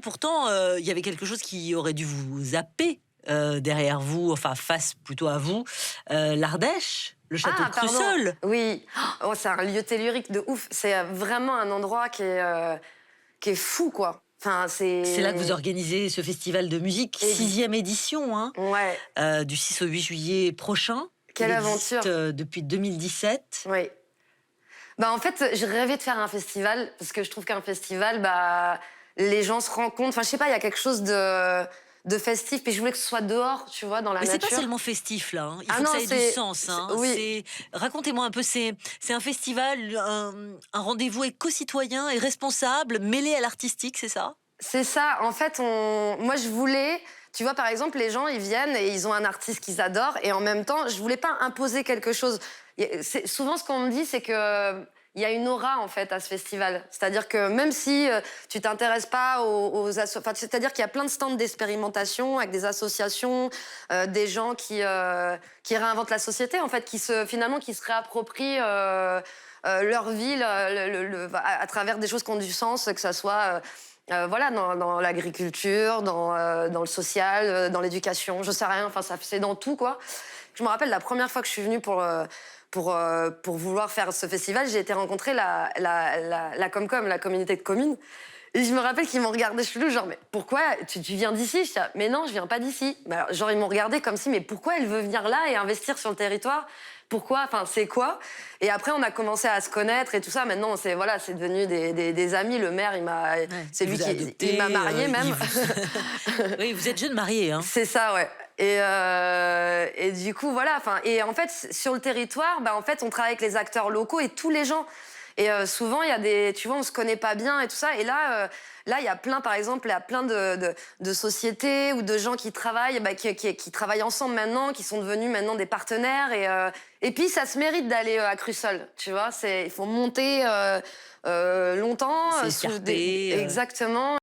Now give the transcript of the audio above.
pourtant, il y avait quelque chose qui aurait dû vous zapper, derrière vous, enfin face plutôt à vous, l'Ardèche, le château de Ah, pardon. Crussol. Oui. Oh, c'est un lieu tellurique de ouf. C'est vraiment un endroit qui est fou, quoi. Enfin, C'est là que vous c'est... organisez ce festival de musique, Ex- 6e édition, hein, Ouais. du 6 au 8 juillet prochain. Il Quelle existe, aventure. depuis 2017. Oui. Bah, en fait, j'ai rêvé de faire un festival parce que je trouve qu'un festival, bah, les gens se rencontrent. Enfin, je sais pas, il y a quelque chose de festif. Puis je voulais que ce soit dehors, tu vois, dans la Mais c'est pas nature. seulement festif là, hein. Il Ah faut que non, ça ait du sens, hein. oui, Racontez-moi un peu, c'est un festival, un rendez-vous éco-citoyen et responsable, mêlé à l'artistique, c'est ça? c'est ça. En fait, moi, je voulais... Tu vois, par exemple, les gens, ils viennent et ils ont un artiste qu'ils adorent. Et en même temps, je voulais pas imposer quelque chose. Souvent, ce qu'on me dit, c'est que... Il y a une aura, en fait, à ce festival. C'est-à-dire que même si tu t'intéresses pas enfin, c'est-à-dire qu'il y a plein de stands d'expérimentation avec des associations, des gens qui réinventent la société, en fait, finalement, qui se réapproprient leur ville à travers des choses qui ont du sens, que ça soit... voilà, dans l'agriculture, dans le social, dans l'éducation, je sais rien, enfin, c'est dans tout, quoi. Je me rappelle la première fois que je suis venue pour vouloir faire ce festival, j'ai été rencontrer la Comcom, la communauté de communes. Et je me rappelle qu'ils m'ont regardé chelou, genre, mais pourquoi tu viens d'ici? Je dis, ah, mais non, je viens pas d'ici. Alors, genre, ils m'ont regardé comme si, mais pourquoi elle veut venir là et investir sur le territoire? Pourquoi? Enfin, c'est quoi? Et après, on a commencé à se connaître et tout ça. Maintenant, c'est devenu des amis. Le maire, Ouais, c'est il lui vous a il m'a adopté, mariée même. Oui, vous êtes jeune mariée, hein? C'est ça, ouais. Et du coup, voilà. Enfin, et en fait, sur le territoire, bah, en fait, on travaille avec les acteurs locaux et tous les gens. Et souvent, il y a tu vois, on se connaît pas bien et tout ça. Et là, il y a plein, par exemple, il y a plein de sociétés ou de gens qui travaillent, bah, qui travaillent ensemble maintenant, qui sont devenus maintenant des partenaires. Et puis, ça se mérite d'aller à Crussol, tu vois. Il faut monter longtemps. C'est escarpé. Exactement.